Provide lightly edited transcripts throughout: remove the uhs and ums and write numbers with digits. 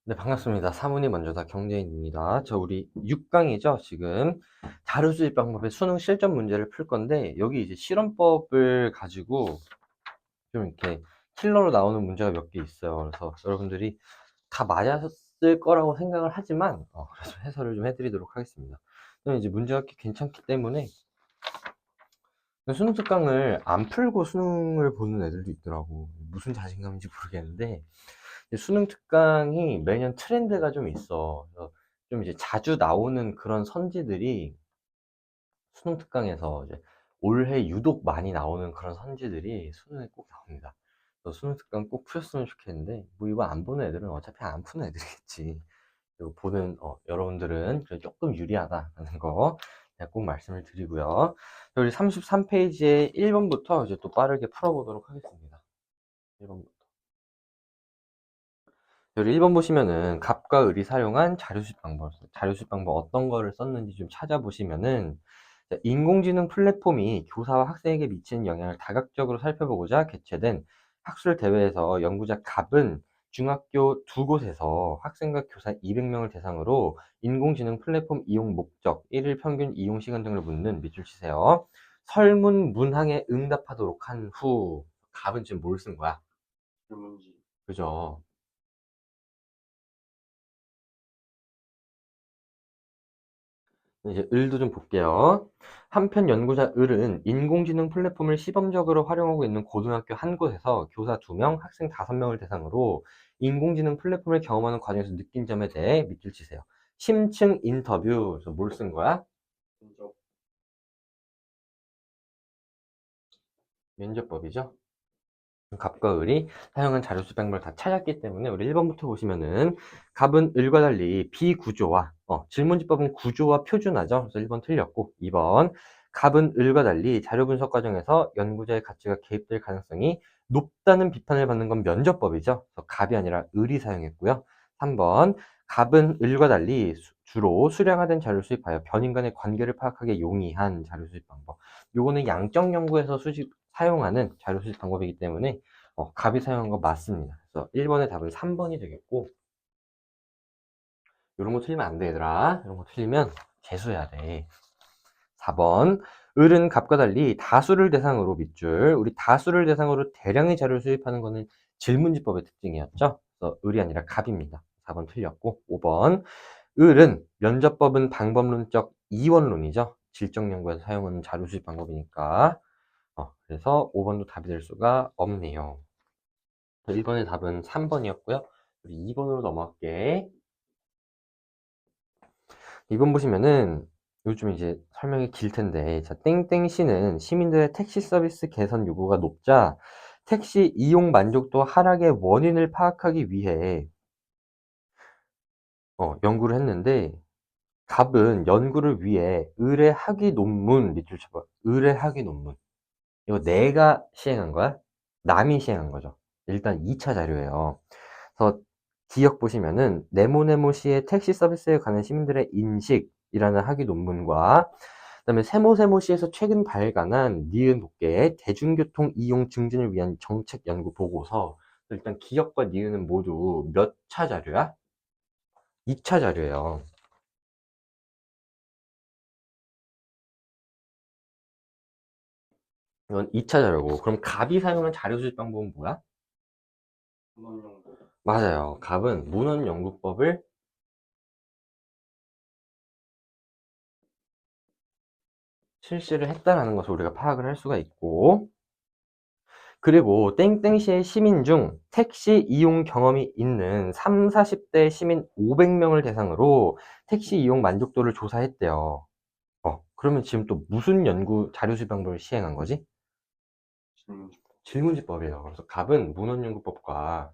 네, 반갑습니다. 사문이 먼저다 경제인입니다. 우리 6강이죠, 지금. 자료 수집 방법의 수능 실전 문제를 풀 건데, 여기 이제 실험법을 가지고 좀 이렇게 킬러로 나오는 문제가 몇 개 있어요. 그래서 여러분들이 다 맞았을 거라고 생각을 하지만, 그래서 해설을 좀 해드리도록 하겠습니다. 그럼 이제 문제가 괜찮기 때문에, 수능 특강을 안 풀고 수능을 보는 애들도 있더라고. 무슨 자신감인지 모르겠는데, 수능 특강이 매년 트렌드가 좀 있어. 그래서 좀 이제 자주 나오는 그런 선지들이 수능 특강에서 이제 올해 유독 많이 나오는 그런 선지들이 수능에 꼭 나옵니다. 그래서 수능 특강 꼭 푸셨으면 좋겠는데, 뭐 이거 안 보는 애들은 어차피 안 푸는 애들이겠지. 그리고 보는 여러분들은 조금 유리하다라는 거 제가 꼭 말씀을 드리고요. 우리 33페이지에 1번부터 이제 또 빠르게 풀어보도록 하겠습니다. 1번부터. 여기 1번 보시면은 갑과 을이 사용한 자료수집 방법 어떤 거를 썼는지 좀 찾아보시면은, 인공지능 플랫폼이 교사와 학생에게 미치는 영향을 다각적으로 살펴보고자 개최된 학술 대회에서 연구자 갑은 중학교 두 곳에서 학생과 교사 200명을 대상으로 인공지능 플랫폼 이용 목적, 1일 평균 이용 시간 등을 묻는, 밑줄 치세요. 설문 문항에 응답하도록 한 후, 갑은 지금 뭘 쓴 거야? 질문지. 그죠? 이제 을도 좀 볼게요. 한편 연구자 을은 인공지능 플랫폼을 시범적으로 활용하고 있는 고등학교 한 곳에서 교사 2명, 학생 5명을 대상으로 인공지능 플랫폼을 경험하는 과정에서 느낀 점에 대해 밑줄 치세요. 심층 인터뷰. 그래서 뭘 쓴 거야? 면접. 면접법이죠. 갑과 을이 사용한 자료 수집 방법을 다 찾았기 때문에 우리 1번부터 보시면은, 갑은 을과 달리 비구조화, 질문지법은 구조와 표준화죠. 그래서 1번 틀렸고, 2번, 갑은 을과 달리 자료 분석 과정에서 연구자의 가치가 개입될 가능성이 높다는 비판을 받는 건 면접법이죠. 그래서 갑이 아니라 을이 사용했고요. 3번, 갑은 을과 달리 주로 수량화된 자료를 수집하여 변인 간의 관계를 파악하기 용이한 자료 수집 방법. 요거는 양적 연구에서 사용하는 자료 수집 방법이기 때문에 갑이 사용한 거 맞습니다. 그래서 1번의 답은 3번이 되겠고, 이런 거 틀리면 안 돼, 얘들아. 이런 거 틀리면 재수해야 돼. 4번, 을은 갑과 달리 다수를 대상으로, 밑줄, 우리 다수를 대상으로 대량의 자료를 수집하는 거는 질문지법의 특징이었죠. 그래서 을이 아니라 갑입니다. 4번 틀렸고, 5번, 을은 면접법은 방법론적 이원론이죠. 질적 연구에서 사용하는 자료 수집 방법이니까. 그래서 5번도 답이 될 수가 없네요. 1번의 답은 3번이었고요. 우리 2번으로 넘어갈게. 2번 보시면은 요즘 이제 설명이 길 텐데, 자, 땡땡시는 시민들의 택시 서비스 개선 요구가 높자 택시 이용 만족도 하락의 원인을 파악하기 위해 연구를 했는데, 갑은 연구를 위해 의뢰하기 논문, 밑줄 쳐봐. 의뢰하기 논문. 이거 내가 시행한 거야? 남이 시행한 거죠. 일단 2차 자료예요. 그래서 기억 보시면은 네모네모시의 택시 서비스에 관한 시민들의 인식이라는 학위 논문과, 그다음에 세모세모시에서 최근 발간한 니은 복개의 대중교통 이용 증진을 위한 정책 연구 보고서. 일단 기억과 니은은 모두 몇 차 자료야? 2차 자료예요. 이건 2차 자료고, 그럼 갑이 사용한 자료 수집 방법은 뭐야? 문헌연구. 맞아요. 갑은 문헌연구법을 실시를 했다라는 것을 우리가 파악을 할 수가 있고, 그리고 땡땡시의 시민 중 택시 이용 경험이 있는 3, 40대 시민 500명을 대상으로 택시 이용 만족도를 조사했대요. 그러면 지금 또 무슨 연구 자료 수집 방법을 시행한 거지? 질문지법이에요. 그래서 갑은 문헌연구법과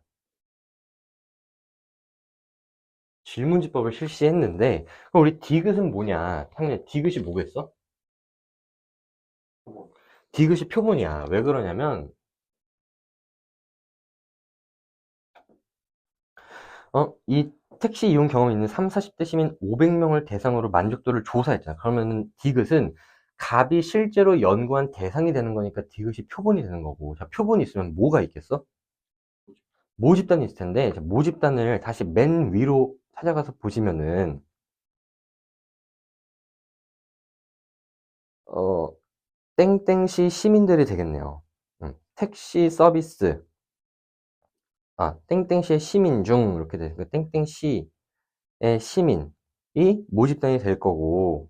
질문지법을 실시했는데, 그럼 우리 디귿은 뭐냐? 당연히 디귿이 뭐겠어? 디귿이 표본이야. 왜 그러냐면, 이 택시 이용 경험이 있는 3, 40대 시민 500명을 대상으로 만족도를 조사했잖아. 그러면은 디귿은 갑이 실제로 연구한 대상이 되는 거니까 디귿이 표본이 되는 거고. 자, 표본이 있으면 뭐가 있겠어? 모집단이 있을 텐데, 모집단을 다시 맨 위로 찾아가서 보시면은, 땡땡시 시민들이 되겠네요. 택시 서비스, 땡땡시의 시민 중, 이렇게 되니까 땡땡시의 시민이 모집단이 될 거고,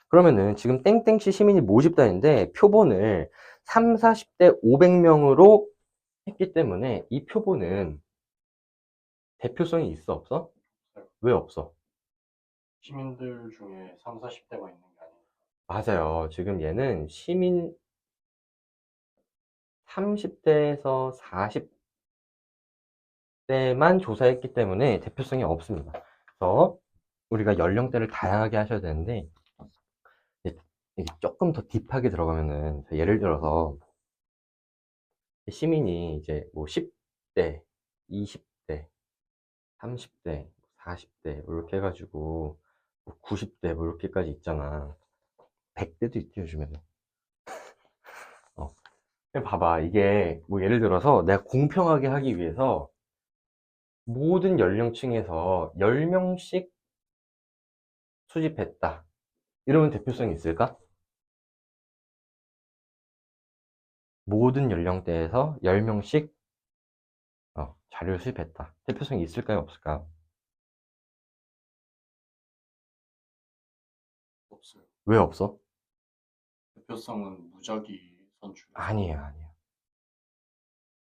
그러면은 지금 땡땡시 시민이 모집단인데, 표본을 3, 40대 500명으로 했기 때문에, 이 표본은 대표성이 있어, 없어? 왜 없어? 시민들 중에 3, 40대가 있는 게 아니에요. 맞아요. 지금 얘는 시민 30대에서 40대만 조사했기 때문에 대표성이 없습니다. 그래서 우리가 연령대를 다양하게 하셔야 되는데, 이게 조금 더 딥하게 들어가면은, 예를 들어서 시민이 이제 뭐 10대, 20대, 30대, 40대 이렇게 해가지고 90대 뭐 이렇게까지 있잖아. 100대도 있지 요즘에는. 어. 봐봐, 이게 뭐 예를 들어서 내가 공평하게 하기 위해서 모든 연령층에서 10명씩 수집했다. 이러면 대표성이 있을까? 모든 연령대에서 10명씩 자료를 수집했다. 대표성이 있을까요? 없을까요? 없어요. 왜 없어? 대표성은 무작위 선출해서 아니에요, 아니에요.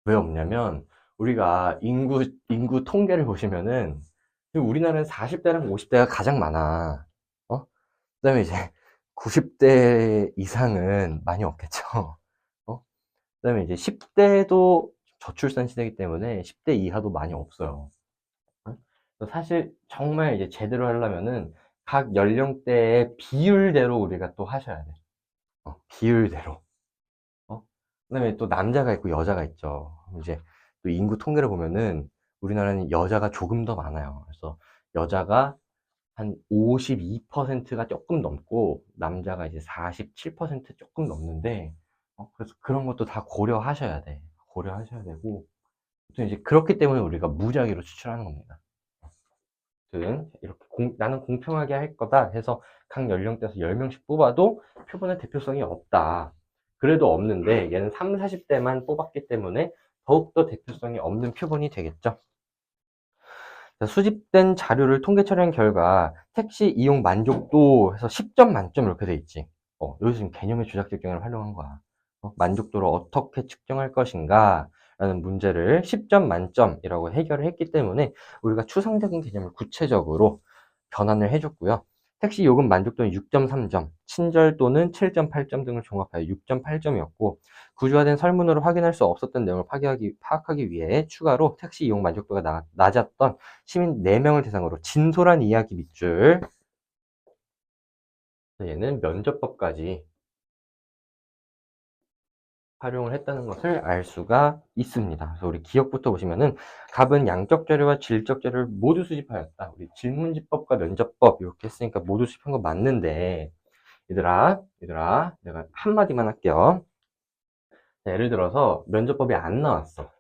왜 없냐면, 우리가 인구 통계를 보시면은, 지금 우리나라는 40대랑 50대가 가장 많아. 그 다음에 이제 90대 이상은 많이 없겠죠. 그 다음에 이제 10대도 저출산 시대이기 때문에 10대 이하도 많이 없어요. 사실 정말 이제 제대로 하려면은 각 연령대의 비율대로 우리가 또 하셔야 돼. 비율대로. 그다음에 또 남자가 있고 여자가 있죠. 이제 또 인구 통계를 보면은 우리나라는 여자가 조금 더 많아요. 그래서 여자가 한 52%가 조금 넘고 남자가 이제 47% 조금 넘는데, 그래서 그런 것도 다 고려하셔야 돼. 고려하셔야 되고, 또 이제 그렇기 때문에 우리가 무작위로 추출하는 겁니다. 아무튼 이렇게 나는 공평하게 할 거다 해서 각 연령대에서 10명씩 뽑아도 표본의 대표성이 없다. 그래도 없는데 얘는 3, 40대만 뽑았기 때문에 더욱더 대표성이 없는 표본이 되겠죠. 수집된 자료를 통계 처리한 결과 택시 이용 만족도 해서 10점 만점 이렇게 돼 있지. 여기서 지금 개념의 조작 직경을 활용한 거야. 만족도를 어떻게 측정할 것인가 라는 문제를 10점 만점이라고 해결을 했기 때문에 우리가 추상적인 개념을 구체적으로 변환을 해줬고요. 택시 요금 만족도는 6.3점, 친절도는 7.8점 등을 종합하여 6.8점이었고, 구조화된 설문으로 확인할 수 없었던 내용을 파악하기 위해 추가로 택시 이용 만족도가 낮았던 시민 4명을 대상으로 진솔한 이야기 밑줄, 얘는 면접법까지 활용을 했다는 것을 알 수가 있습니다. 그래서 우리 기억부터 보시면은 답은 양적 자료와 질적 자료를 모두 수집하였다. 우리 질문지법과 면접법 이렇게 했으니까 모두 수집한 거 맞는데, 얘들아, 내가 한마디만 할게요. 예를 들어서 면접법이 안 나왔어.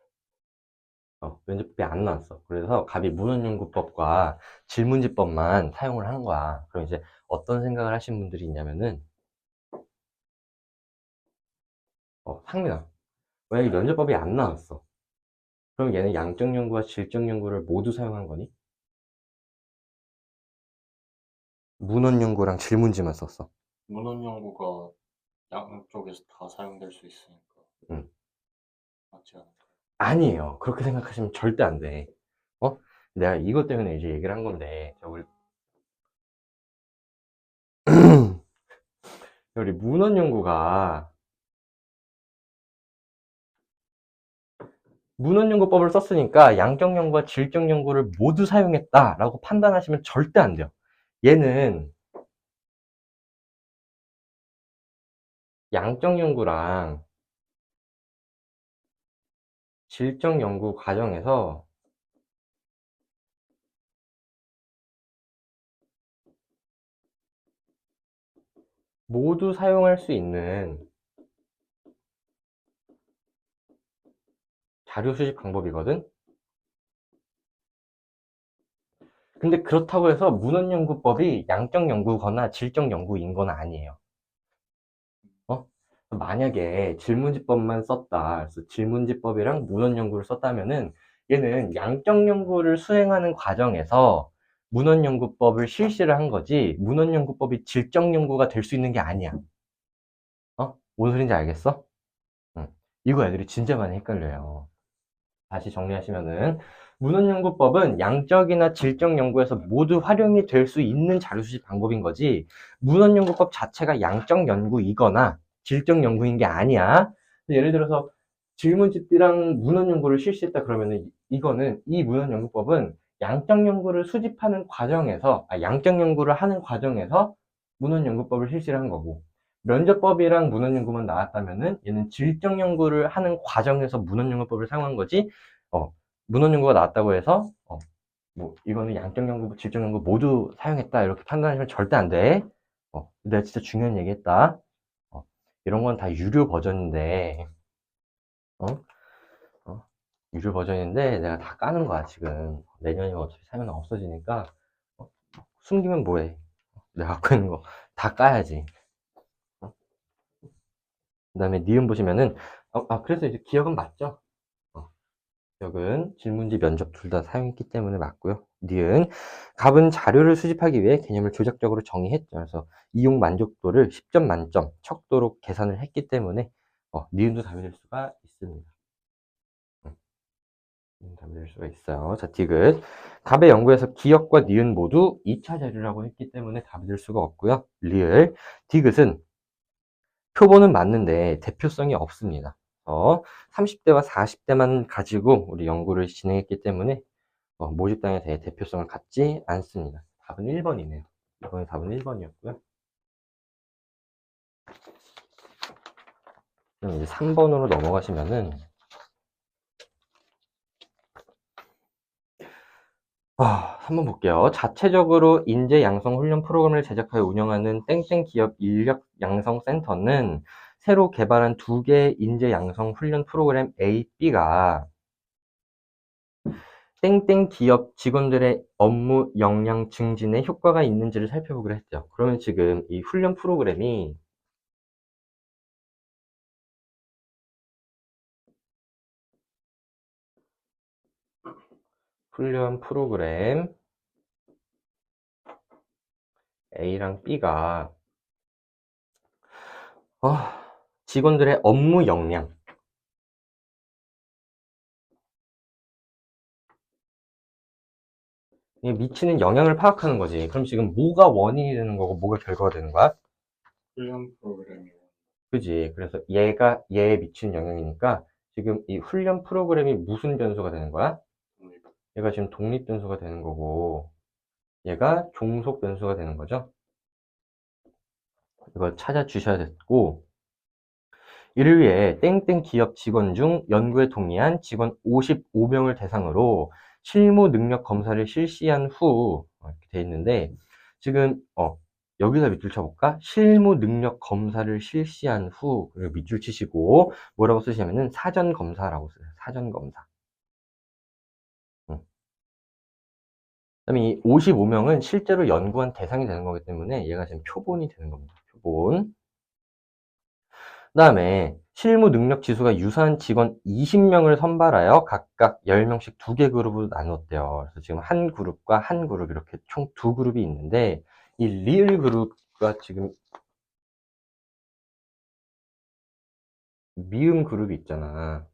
면접법이 안 나왔어. 그래서 갑이 문헌연구법과 질문지법만 사용을 하는 거야. 그럼 이제 어떤 생각을 하신 분들이 있냐면은, 상민아, 왜 면접법이 안 나왔어? 그럼 얘는 양적 연구와 질적 연구를 모두 사용한 거니? 문헌 연구랑 질문지만 썼어. 문헌 연구가 양쪽에서 다 사용될 수 있으니까 응. 맞지 않을까요? 아니에요. 그렇게 생각하시면 절대 안 돼. 어? 내가 이것 때문에 이제 얘기를 한 건데, 우리 문헌 연구가 문헌연구법을 썼으니까 양적 연구와 질적 연구를 모두 사용했다라고 판단하시면 절대 안 돼요. 얘는 양적 연구랑 질적 연구 과정에서 모두 사용할 수 있는 자료 수집 방법이거든. 근데 그렇다고 해서 문헌연구법이 양적 연구거나 질적 연구인 건 아니에요. 만약에 질문지법만 썼다. 그래서 질문지법이랑 문헌연구를 썼다면은 얘는 양적 연구를 수행하는 과정에서 문헌연구법을 실시를 한 거지 문헌연구법이 질적 연구가 될 수 있는 게 아니야. 뭔 소린지 알겠어? 응. 이거 애들이 진짜 많이 헷갈려요. 다시 정리하시면은 문헌연구법은 양적이나 질적 연구에서 모두 활용이 될 수 있는 자료 수집 방법인 거지 문헌연구법 자체가 양적 연구이거나 질적 연구인 게 아니야. 예를 들어서 질문집이랑 문헌연구를 실시했다 그러면은 이거는 이 문헌연구법은 양적 연구를 수집하는 과정에서 양적 연구를 하는 과정에서 문헌연구법을 실시를 한 거고 면접법이랑 문헌연구만 나왔다면은 얘는 질적 연구를 하는 과정에서 문헌연구법을 사용한 거지 문헌연구가 나왔다고 해서 뭐 이거는 양적 연구, 질적 연구 모두 사용했다 이렇게 판단하시면 절대 안 돼. 내가 진짜 중요한 얘기했다. 이런 건 다 유료 버전인데 어? 유료 버전인데 내가 다 까는 거야 지금. 내년이면 어차피 사면 없어지니까 숨기면 뭐해? 내가 갖고 있는 거 다 까야지. 그 다음에 니은 보시면은 그래서 이제 기억은 맞죠? 기억은 질문지 면접 둘 다 사용했기 때문에 맞고요. 니은 갑은 자료를 수집하기 위해 개념을 조작적으로 정의했죠. 그래서 이용 만족도를 10점 만점 척도로 계산을 했기 때문에 니은도 답이 될 수가 있습니다. 답이 될 수가 있어요. 자, 디귿 갑의 연구에서 기억과 니은 모두 2차 자료라고 했기 때문에 답이 될 수가 없고요. 리을 디귿은 표본은 맞는데 대표성이 없습니다. 30대와 40대만 가지고 우리 연구를 진행했기 때문에 모집당에 대해 대표성을 갖지 않습니다. 답은 1번이네요. 이번에 답은 1번이었고요. 그럼 이제 3번으로 넘어가시면은 3번 볼게요. 자체적으로 인재 양성 훈련 프로그램을 제작하여 운영하는 땡땡 기업 인력 양성 센터는 새로 개발한 2개의 인재 양성 훈련 프로그램 A, B가 땡땡 기업 직원들의 업무 역량 증진에 효과가 있는지를 살펴보기로 했죠. 그러면 지금 이 훈련 프로그램이 A랑 B가 직원들의 업무 역량 이 미치는 영향을 파악하는 거지. 그럼 지금 뭐가 원인이 되는 거고 뭐가 결과가 되는 거야? 훈련 프로그램이 그지? 그래서 얘가 얘에 미치는 영향이니까 지금 이 훈련 프로그램이 무슨 변수가 되는 거야? 얘가 지금 독립 변수가 되는 거고 얘가 종속 변수가 되는 거죠. 이걸 찾아주셔야 됐고 이를 위해 땡땡 기업 직원 중 연구에 동의한 직원 55명을 대상으로 실무 능력 검사를 실시한 후 이렇게 돼 있는데 지금 여기서 밑줄 쳐볼까? 실무 능력 검사를 실시한 후 그리고 밑줄 치시고 뭐라고 쓰시냐면은 사전 검사라고 써요. 사전 검사. 그다음에 이 55명은 실제로 연구한 대상이 되는 거기 때문에 얘가 지금 표본이 되는 겁니다. 표본. 그다음에 실무 능력 지수가 유사한 직원 20명을 선발하여 각각 10명씩 2개 그룹으로 나눴대요. 그래서 지금 한 그룹과 한 그룹 이렇게 총 2그룹이 있는데 이 리을 그룹과 지금 미음 그룹이 있잖아.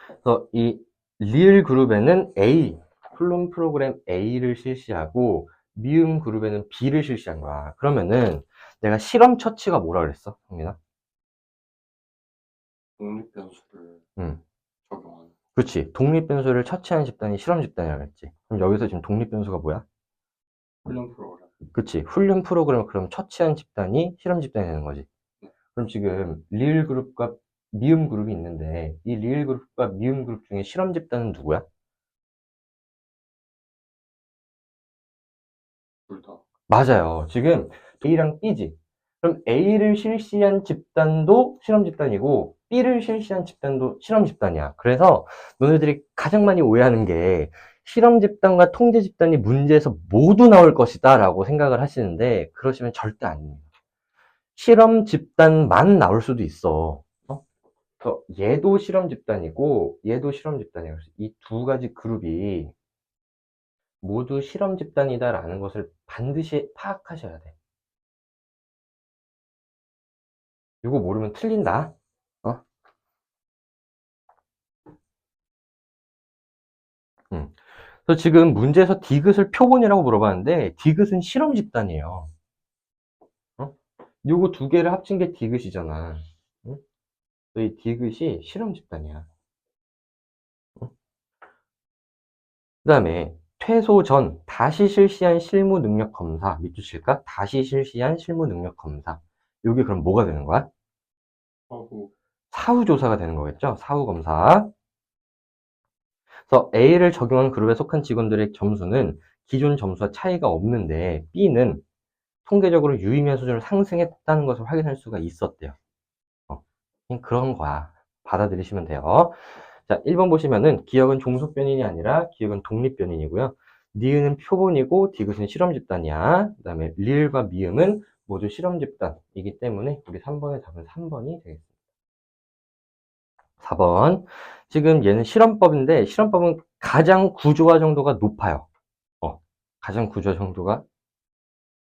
그래서 이 리을 그룹에는 훈련 프로그램 A를 실시하고 미음 그룹에는 B를 실시한 거야. 그러면은 내가 실험 처치가 뭐라 그랬어, 성민아? 독립 변수를 응. 적용하는 그렇지. 독립 변수를 처치한 집단이 실험 집단이라고 했지. 그럼 여기서 지금 독립 변수가 뭐야? 훈련 프로그램. 그치. 훈련 프로그램을 그럼 처치한 집단이 실험 집단이 되는 거지. 그럼 지금 리을 그룹과 미음 그룹이 있는데 이 리을 그룹과 미음 그룹 중에 실험 집단은 누구야? 둘 다. 맞아요. 지금 A랑 B지. 그럼 A를 실시한 집단도 실험 집단이고 B를 실시한 집단도 실험 집단이야. 그래서 너네들이 가장 많이 오해하는 게 실험 집단과 통제 집단이 문제에서 모두 나올 것이다 라고 생각을 하시는데 그러시면 절대 아닙니다. 실험 집단만 나올 수도 있어. 그래서 얘도 실험 집단이고 얘도 실험 집단이에요. 그래서 이 두 가지 그룹이 모두 실험 집단이다라는 것을 반드시 파악하셔야 돼. 이거 모르면 틀린다. 어? 그래서 지금 문제에서 디귿을 표본이라고 물어봤는데 디귿은 실험 집단이에요. 어? 요거 두 개를 합친 게 디귿이잖아. 응? 이 디귿이 실험 집단이야. 그 다음에 퇴소 전 다시 실시한 실무 능력 검사 밑줄 칠까? 다시 실시한 실무 능력 검사. 요게 그럼 뭐가 되는 거야? 하고 사후 조사가 되는 거겠죠? 사후 검사. 그래서 A를 적용한 그룹에 속한 직원들의 점수는 기존 점수와 차이가 없는데 B는 통계적으로 유의미한 수준으로 상승했다는 것을 확인할 수가 있었대요. 그냥 그런 거야. 받아들이시면 돼요. 자, 1번 보시면은 기억은 종속 변인이 아니라 기억은 독립 변인이고요. 니은은 표본이고 디귿은 실험 집단이야. 그 다음에 리을과 미음은 모두 실험 집단이기 때문에 우리 3번의 답은 3번이 되겠습니다. 4번. 지금 얘는 실험법인데 실험법은 가장 구조화 정도가 높아요. 가장 구조화 정도가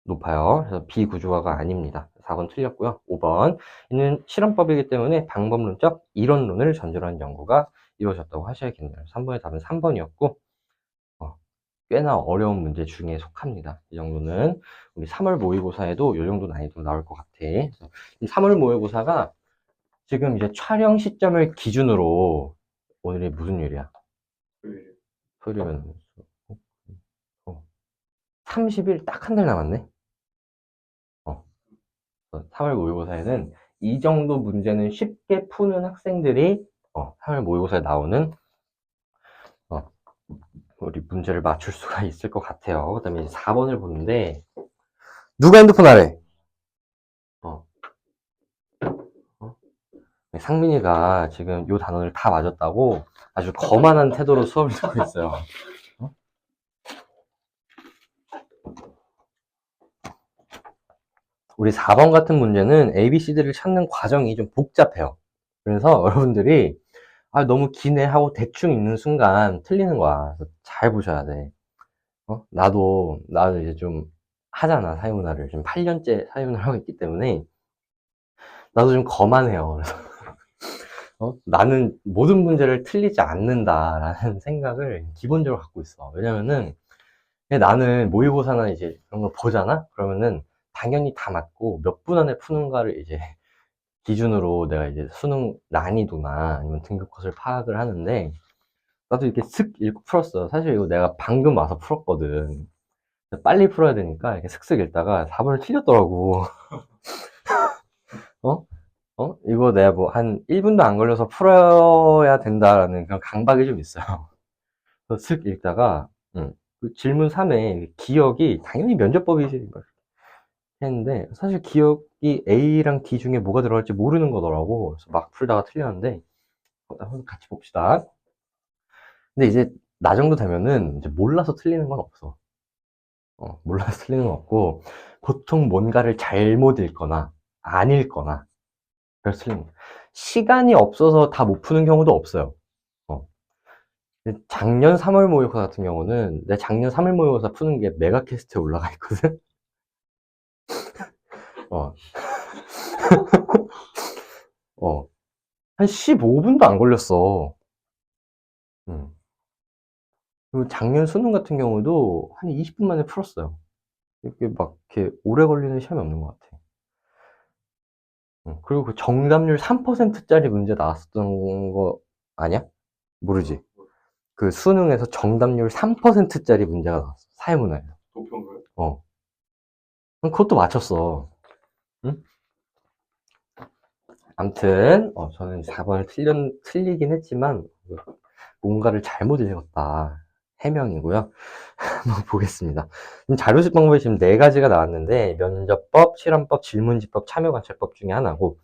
높아요. 그래서 비구조화가 아닙니다. 4번 틀렸고요. 5번. 이는 실험법이기 때문에 방법론적 이론론을 전제로 한 연구가 이루어졌다고 하셔야겠네요. 3번의 답은 3번이었고, 꽤나 어려운 문제 중에 속합니다. 이 정도는 우리 3월 모의고사에도 이 정도 난이도 나올 것 같아. 그래서 이 3월 모의고사가 지금 이제 촬영 시점을 기준으로 오늘이 무슨 요일이야? 토요일. 토요일이면 30일 딱 한 달 남았네. 3월 모의고사에는 이 정도 문제는 쉽게 푸는 학생들이 3월 모의고사에 나오는 우리 문제를 맞출 수가 있을 것 같아요. 그 다음에 4번을 보는데 누가 핸드폰 하래? 어, 어? 상민이가 지금 요 단원을 다 맞았다고 아주 거만한 태도로 수업을 듣고 있어요. 우리 4번 같은 문제는 ABCD를 찾는 과정이 좀 복잡해요. 그래서 여러분들이 너무 기네 하고 대충 읽는 순간 틀리는 거야. 그래서 잘 보셔야 돼. 나도 이제 좀 하잖아, 사회문화를. 지금 8년째 사회문화를 하고 있기 때문에, 나도 좀 거만해요. 그래서, 나는 모든 문제를 틀리지 않는다라는 생각을 기본적으로 갖고 있어. 왜냐면은, 나는 모의고사나 이제 그런 걸 보잖아? 그러면은, 당연히 다 맞고, 몇 분 안에 푸는가를 이제 기준으로 내가 이제 수능 난이도나 아니면 등급컷을 파악을 하는데, 나도 이렇게 슥 읽고 풀었어. 사실 이거 내가 방금 와서 풀었거든. 빨리 풀어야 되니까 이렇게 슥슥 읽다가 4번을 틀렸더라고. 어? 이거 내가 뭐 한 1분도 안 걸려서 풀어야 된다라는 그런 강박이 좀 있어요. 그래서 슥 읽다가 그 질문 3에 기억이 당연히 면접법이지 했는데 사실 기억이 A랑 D 중에 뭐가 들어갈지 모르는 거더라고. 그래서 막 풀다가 틀렸는데 한번 같이 봅시다. 근데 이제 나 정도 되면은 이제 몰라서 틀리는 건 없어. 몰라서 틀리는 건 없고 보통 뭔가를 잘못 읽거나 안 읽거나 그래서 틀린 거예요. 시간이 없어서 다 못 푸는 경우도 없어요. 어. 근데 작년 3월 모의고사 같은 경우는 내 작년 3월 모의고사 푸는 게 메가캐스트에 올라가 있거든. 어. 어. 한 15분도 안 걸렸어. 음. 그리고 작년 수능 같은 경우도 한 20분 만에 풀었어요. 이렇게 막 이렇게 오래 걸리는 시험이 없는 것 같아. 그리고 그 정답률 3%짜리 문제 나왔었던 거 아니야? 모르지? 그 수능에서 정답률 3%짜리 문제가 나왔어. 사회문화에서. 도표인가요? 그것도 맞췄어. 응? 암튼, 저는 4번을 틀리긴 했지만, 뭔가를 잘못 읽었다. 해명이고요. 한번 보겠습니다. 자료수집 방법이 지금 4가지가 나왔는데 면접법, 실험법, 질문지법, 참여관찰법 중에 하나고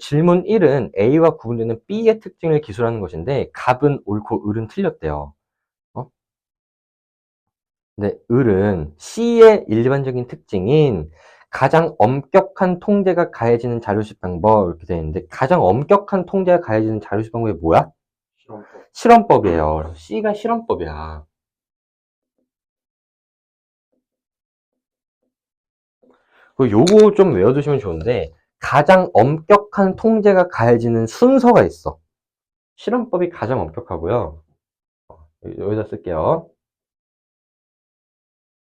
질문 1은 A와 구분되는 B의 특징을 기술하는 것인데 갑은 옳고 을은 틀렸대요. 근데 을은 C의 일반적인 특징인 가장 엄격한 통제가 가해지는 자료수집 방법 이렇게 되어 있는데 가장 엄격한 통제가 가해지는 자료수집 방법이 뭐야? 실험법. 실험법이에요. C가 실험법이야. 요거 좀 외워두시면 좋은데 가장 엄격한 통제가 가해지는 순서가 있어. 실험법이 가장 엄격하고요. 여기다 쓸게요.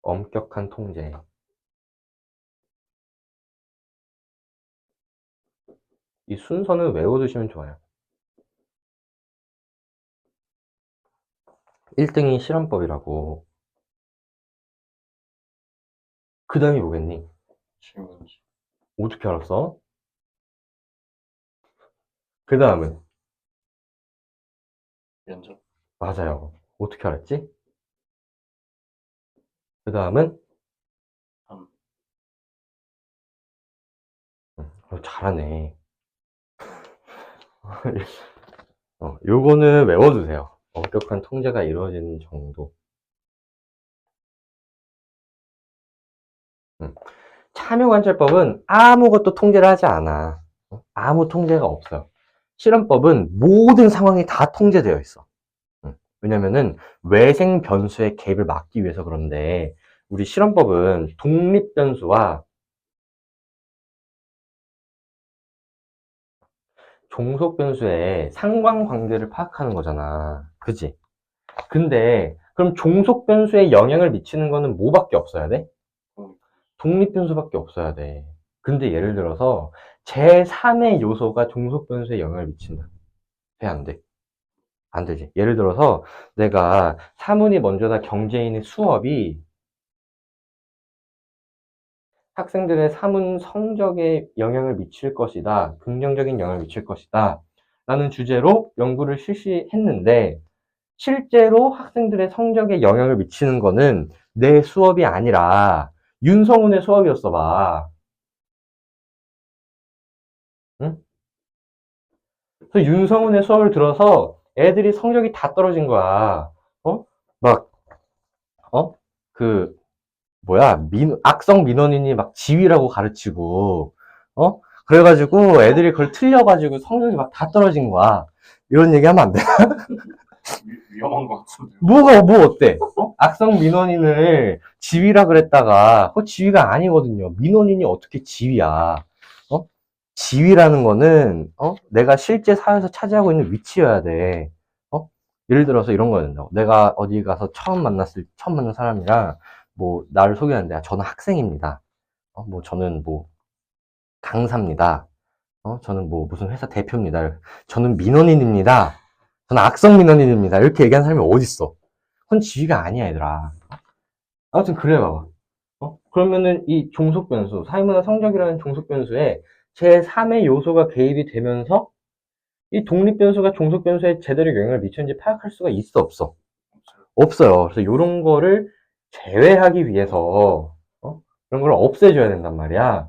엄격한 통제. 이 순서는 외워두시면 좋아요. 1등이 실험법이라고. 그 다음이 뭐겠니? 질문지. 어떻게 알았어? 그 다음은? 면접. 맞아요. 어떻게 알았지? 그 다음은? 음. 잘하네. 요거는 외워두세요. 엄격한 통제가 이루어지는 정도. 참여관찰법은 아무것도 통제를 하지 않아. 아무 통제가 없어요. 실험법은 모든 상황이 다 통제되어 있어. 왜냐면은 외생 변수의 개입을 막기 위해서 그런데 우리 실험법은 독립 변수와 종속 변수의 상관관계를 파악하는 거잖아. 그지? 근데 그럼 종속 변수에 영향을 미치는 거는 뭐밖에 없어야 돼? 독립 변수밖에 없어야 돼. 근데 예를 들어서 제3의 요소가 종속 변수에 영향을 미친다. 돼, 안 돼? 안 되지. 예를 들어서 내가 사문이 먼저다 경제인의 수업이 학생들의 사문 성적에 영향을 미칠 것이다. 긍정적인 영향을 미칠 것이다. 라는 주제로 연구를 실시했는데 실제로 학생들의 성적에 영향을 미치는 거는 내 수업이 아니라 윤성훈의 수업이었어 봐. 응? 그래서 윤성훈의 수업을 들어서 애들이 성적이 다 떨어진 거야. 어? 막, 어? 그, 뭐야, 악성 민원인이 막 지위라고 가르치고, 그래가지고 애들이 그걸 틀려가지고 성적이 막 다 떨어진 거야. 이런 얘기 하면 안 돼. 위험한 것 같은데요. 뭐 어때? 악성 민원인을 지위라 그랬다가, 그거 지위가 아니거든요. 민원인이 어떻게 지위야? 지위라는 거는, 내가 실제 사회에서 차지하고 있는 위치여야 돼. 예를 들어서 이런 거였는데, 내가 어디 가서 처음 만난 사람이랑, 뭐, 나를 소개하는데, 저는 학생입니다. 저는 뭐, 강사입니다. 저는 뭐, 무슨 회사 대표입니다. 저는 민원인입니다. 저는 악성 민원인입니다. 이렇게 얘기하는 사람이 어딨어? 그건 지위가 아니야, 얘들아. 아무튼 그래 봐봐. 그러면은 이 종속 변수, 사회문화 성적이라는 종속 변수에 제3의 요소가 개입이 되면서 이 독립 변수가 종속 변수에 제대로 영향을 미쳤는지 파악할 수가 있어, 없어? 없어요. 그래서 이런 거를 제외하기 위해서 그런 걸 없애줘야 된단 말이야.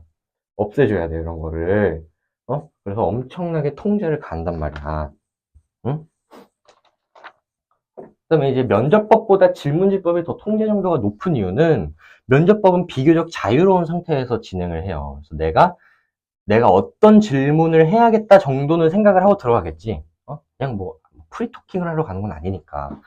없애줘야 돼, 이런 거를. 그래서 엄청나게 통제를 간단 말이야. 응? 그다음에 이제 면접법보다 질문지법이 더 통제 정도가 높은 이유는 면접법은 비교적 자유로운 상태에서 진행을 해요. 그래서 내가 어떤 질문을 해야겠다 정도는 생각을 하고 들어가겠지. 그냥 뭐 프리토킹을 하러 가는 건 아니니까.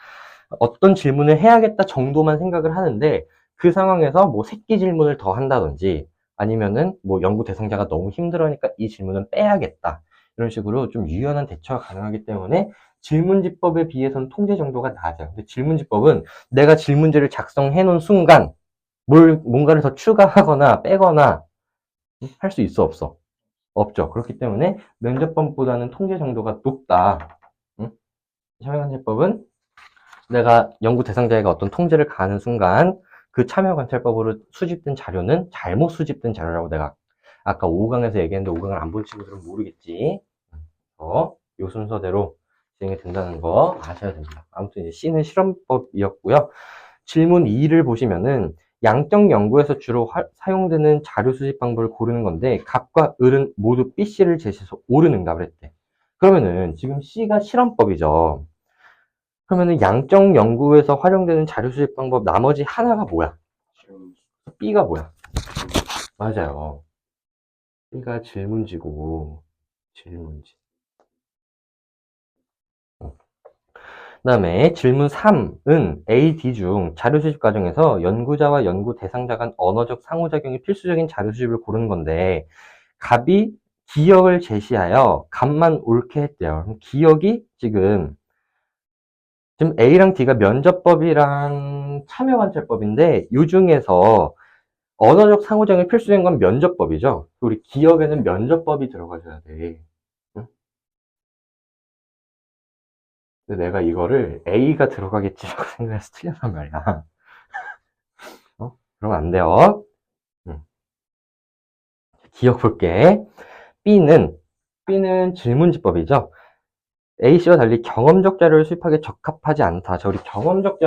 어떤 질문을 해야겠다 정도만 생각을 하는데 그 상황에서 뭐 새끼 질문을 더 한다든지 아니면은 뭐 연구 대상자가 너무 힘들으니까 이 질문은 빼야겠다. 이런 식으로 좀 유연한 대처가 가능하기 때문에 질문지법에 비해서는 통제 정도가 낮아요. 근데 질문지법은 내가 질문지를 작성해 놓은 순간 뭔가를 더 추가하거나 빼거나 할 수 있어, 없어? 없죠. 그렇기 때문에 면접법보다는 통제 정도가 높다. 참여관찰법은 내가 연구 대상자에게 어떤 통제를 가하는 순간 그 참여관찰법으로 수집된 자료는 잘못 수집된 자료라고 내가 아까 5강에서 얘기했는데 5강을 안 본 친구들은 모르겠지. 요 순서대로 진행이 된다는 거 아셔야 됩니다. 아무튼 이제 C는 실험법이었고요. 질문 2를 보시면은 양적 연구에서 주로 사용되는 자료 수집 방법을 고르는 건데 갑과 을은 모두 B, C를 제시해서 옳은 응답을 했대. 그러면은 지금 C가 실험법이죠. 그러면은 양적 연구에서 활용되는 자료 수집 방법 나머지 하나가 뭐야? 질문. B가 뭐야? 맞아요. B가 질문지고 질문지. 그 다음에 질문 3은 A, D 중 자료 수집 과정에서 연구자와 연구 대상자 간 언어적 상호작용이 필수적인 자료 수집을 고르는 건데 갑이 기억을 제시하여 갑만 옳게 했대요. 그럼 기억이 지금 A랑 D가 면접법이랑 참여관찰법인데 이 중에서 언어적 상호작용이 필수적인 건 면접법이죠. 우리 기억에는 면접법이 들어가줘야 돼. 응? 근데 내가 이거를 A가 들어가겠지라고 생각해서 틀렸단 말이야. 그러면 안 돼요. 기억 볼게. B는 질문지법이죠. A씨와 달리 경험적 자료를 수집하기에 적합하지 않다. 자, 우리 경험적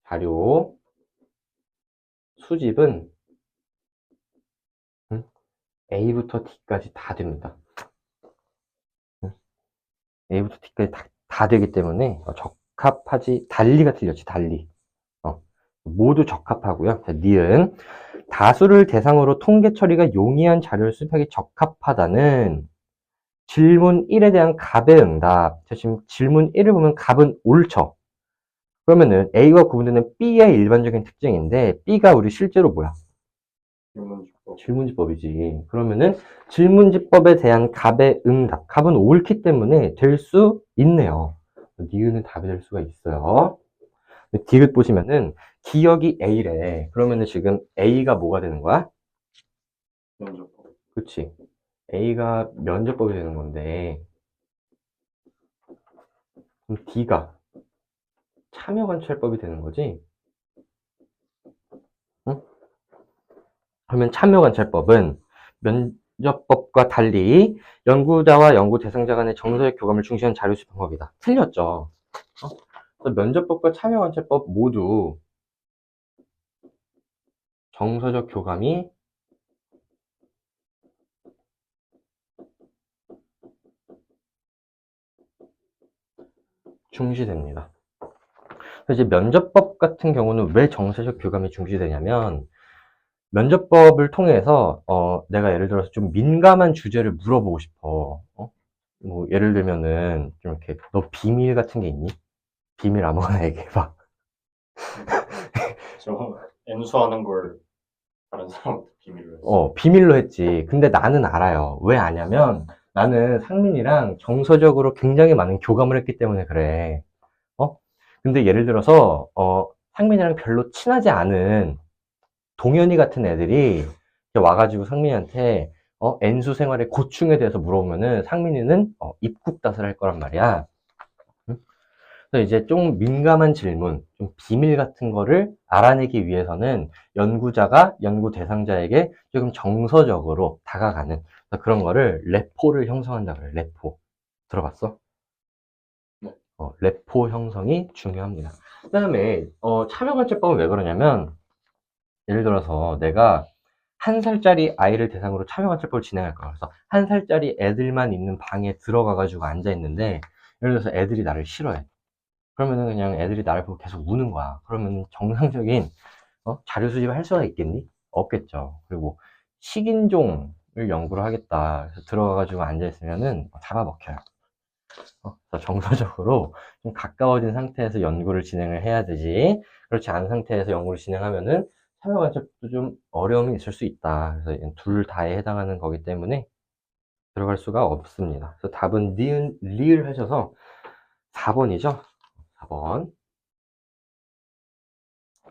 자료 수집은 A부터 D까지 다 됩니다. A부터 D까지 다 되기 때문에 달리가 틀렸지, 달리. 모두 적합하고요. 자, 니은 다수를 대상으로 통계 처리가 용이한 자료를 수집하기 적합하다는 질문 1에 대한 갑의 응답. 자, 지금 질문 1을 보면 갑은 옳죠. 그러면은 A와 구분되는 B의 일반적인 특징인데 B가 우리 실제로 뭐야? 질문지법. 질문지법이지. 그러면은 질문지법에 대한 갑의 응답. 갑은 옳기 때문에 될 수 있네요. 니은은 답이 될 수가 있어요. 디귿 보시면은 기억이 A래. 그러면은 지금 A가 뭐가 되는 거야? 면접법. 그치. A가 면접법이 되는 건데 그럼 D가 참여관찰법이 되는 거지. 응? 그러면 참여관찰법은 면접법과 달리 연구자와 연구 대상자 간의 정서적 교감을 중시한 자료 수집 방법이다. 틀렸죠. 그래서 면접법과 참여관찰법 모두 정서적 교감이 중시됩니다. 그래서 이제 면접법 같은 경우는 왜 정서적 교감이 중시되냐면 면접법을 통해서 내가 예를 들어서 좀 민감한 주제를 물어보고 싶어. 뭐 예를 들면은 좀 이렇게 너 비밀 같은 게 있니? 비밀 아무거나 얘기해봐. 저 N수하는 걸 다른 사람한테 비밀로 했어. 비밀로 했지. 근데 나는 알아요. 왜 아냐면 나는 상민이랑 정서적으로 굉장히 많은 교감을 했기 때문에 그래. 어? 근데 예를 들어서 상민이랑 별로 친하지 않은 동현이 같은 애들이 이렇게 와가지고 상민이한테 N수 생활의 고충에 대해서 물어보면은 상민이는 입국다스를 할 거란 말이야. 응? 그래서 이제 좀 민감한 질문, 좀 비밀 같은 거를 알아내기 위해서는 연구자가 연구 대상자에게 조금 정서적으로 다가가는 그런 거를 레포를 형성한다 그래. 레포. 들어봤어? 네. 레포 형성이 중요합니다. 그 다음에 참여관찰법은 왜 그러냐면 예를 들어서 내가 1살짜리 아이를 대상으로 참여관찰법을 진행할 거야. 그래서 1살짜리 애들만 있는 방에 들어가가지고 앉아있는데 예를 들어서 애들이 나를 싫어해. 그러면은 그냥 애들이 나를 보고 계속 우는 거야. 그러면 정상적인 자료 수집을 할 수가 있겠니? 없겠죠. 그리고 식인종을 연구를 하겠다. 그래서 들어가가지고 앉아있으면은 잡아먹혀요. 그래서 정서적으로 좀 가까워진 상태에서 연구를 진행을 해야 되지. 그렇지 않은 상태에서 연구를 진행하면은 참여관찰도 좀 어려움이 있을 수 있다. 그래서 둘 다에 해당하는 거기 때문에 들어갈 수가 없습니다. 그래서 답은 니은, 리을 하셔서 4번이죠? 4번.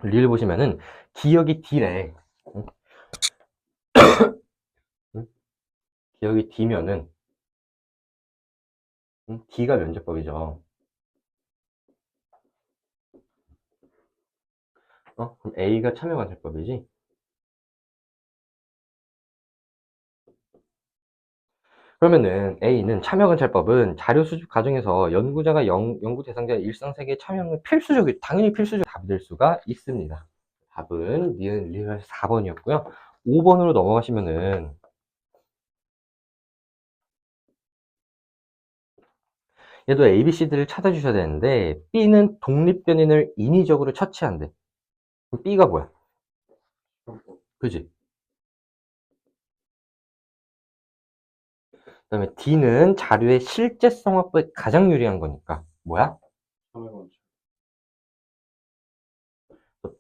리을 보시면은 기억이 D래. 응? 응? 기억이 D면은 D가 면접법이죠. 그럼 A가 참여관찰법이지? 그러면은 A는 참여관찰법은 자료 수집 과정에서 연구자가 연구 대상자의 일상세계에 참여하는 당연히 필수적 답이 될 수가 있습니다. 답은 니은 리얼 4번이었고요. 5번으로 넘어가시면은 얘도 A, B, C들을 찾아주셔야 되는데 B는 독립변인을 인위적으로 처치한대. 그럼 B가 뭐야? 실험법. 그지? 그 다음에 D는 자료의 실제성 확보에 가장 유리한 거니까 뭐야? 참여관찰.